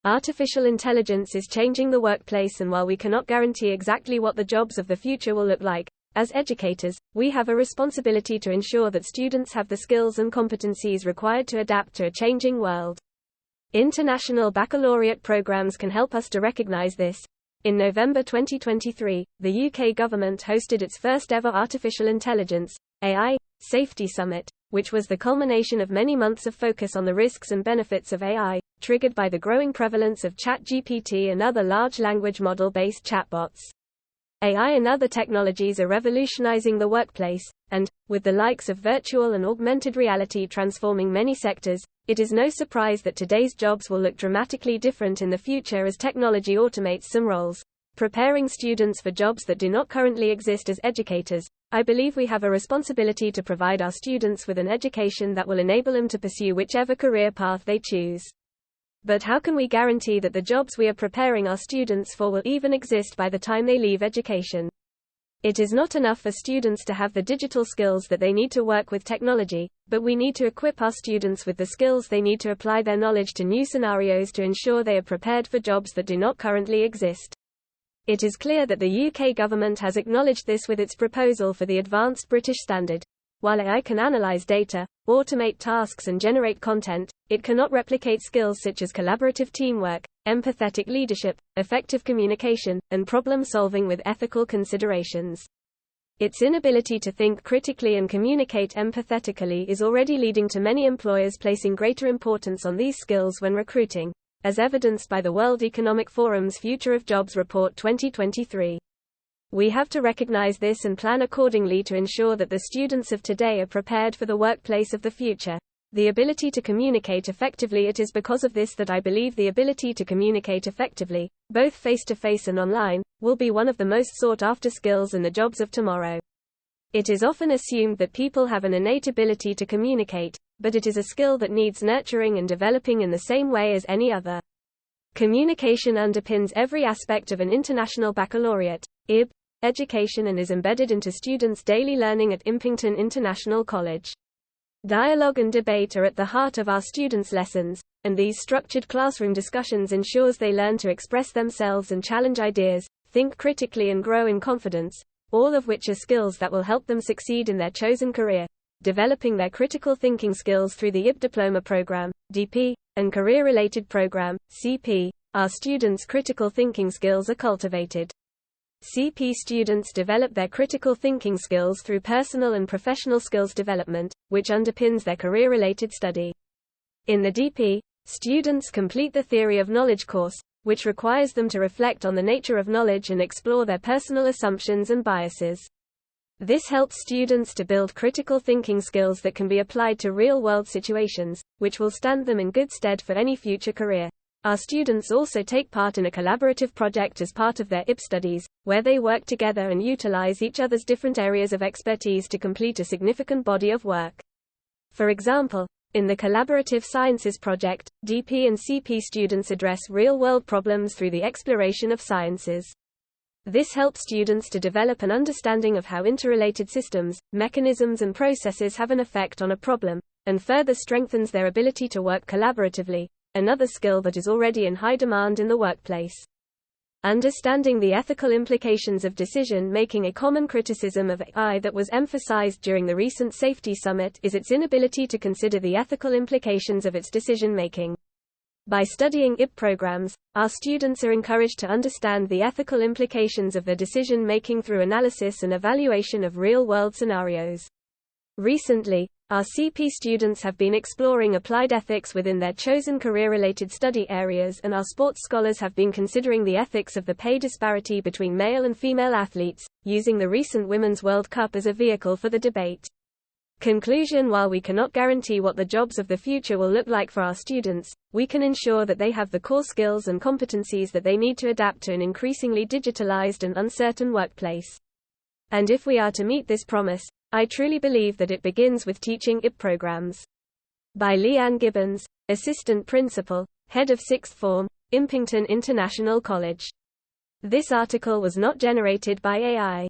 Artificial intelligence is changing the workplace, and while we cannot guarantee exactly what the jobs of the future will look like, as educators, we have a responsibility to ensure that students have the skills and competencies required to adapt to a changing world. International baccalaureate programs can help us to recognize this. In November 2023, the UK government hosted its first ever Artificial Intelligence (AI) Safety Summit, which was the culmination of many months of focus on the risks and benefits of AI, triggered by the growing prevalence of ChatGPT and other large language model-based chatbots. AI and other technologies are revolutionising the workplace, and, with the likes of virtual and augmented reality transforming many sectors, it is no surprise that today's jobs will look dramatically different in the future as technology automates some roles. Preparing students for jobs that do not currently exist. As educators, I believe we have a responsibility to provide our students with an education that will enable them to pursue whichever career path they choose. But how can we guarantee that the jobs we are preparing our students for will even exist by the time they leave education? It is not enough for students to have the digital skills that they need to work with technology, but we need to equip our students with the skills they need to apply their knowledge to new scenarios to ensure they are prepared for jobs that do not currently exist. It is clear that the UK government has acknowledged this with its proposal for the Advanced British Standard.While AI can analyse data, automate tasks and generate content, it cannot replicate skills such as collaborative teamwork, empathetic leadership, effective communication, and problem-solving with ethical considerations. Its inability to think critically and communicate empathetically is already leading to many employers placing greater importance on these skills when recruiting, as evidenced by the World Economic Forum's Future of Jobs Report 2023. We have to recognize this and plan accordingly to ensure that the students of today are prepared for the workplace of the future. The ability to communicate effectively. It is because of this that I believe the ability to communicate effectively, both face-to-face and online, will be one of the most sought-after skills in the jobs of tomorrow. It is often assumed that people have an innate ability to communicate, but it is a skill that needs nurturing and developing in the same way as any other. Communication underpins every aspect of an International Baccalaureate (IB) education and is embedded into students' daily learning at Impington International College. Dialogue and debate are at the heart of our students' lessons, and these structured classroom discussions ensures they learn to express themselves and challenge ideas, think critically and grow in confidence, all of which are skills that will help them succeed in their chosen career. Developing their critical thinking skills through the IB Diploma Programme (DP) and career-related program (CP), our students' critical thinking skills are cultivated. CP students develop their critical thinking skills through personal and professional skills development, which underpins their career-related study. In the DP, students complete the Theory of Knowledge course, which requires them to reflect on the nature of knowledge and explore their personal assumptions and biases. This helps students to build critical thinking skills that can be applied to real-world situations, which will stand them in good stead for any future career. Our students also take part in a collaborative project as part of their IB studies, where they work together and utilize each other's different areas of expertise to complete a significant body of work. For example, in the Collaborative Sciences Project, DP and CP students address real-world problems through the exploration of sciences. This helps students to develop an understanding of how interrelated systems, mechanisms and processes have an effect on a problem, and further strengthens their ability to work collaboratively, another skill that is already in high demand in the workplace. Understanding the ethical implications of decision-making. A common criticism of AI that was emphasized during the recent Safety Summit is its inability to consider the ethical implications of its decision-making. By studying IB programs, our students are encouraged to understand the ethical implications of their decision-making through analysis and evaluation of real-world scenarios. Recently, our CP students have been exploring applied ethics within their chosen career-related study areas, and our sports scholars have been considering the ethics of the pay disparity between male and female athletes, using the recent Women's World Cup as a vehicle for the debate. Conclusion: while we cannot guarantee what the jobs of the future will look like for our students, we can ensure that they have the core skills and competencies that they need to adapt to an increasingly digitalized and uncertain workplace. And if we are to meet this promise, I truly believe that it begins with teaching IB programs. By Leanne Gibbons, Assistant Principal, Head of Sixth Form, Impington International College. This article was not generated by AI.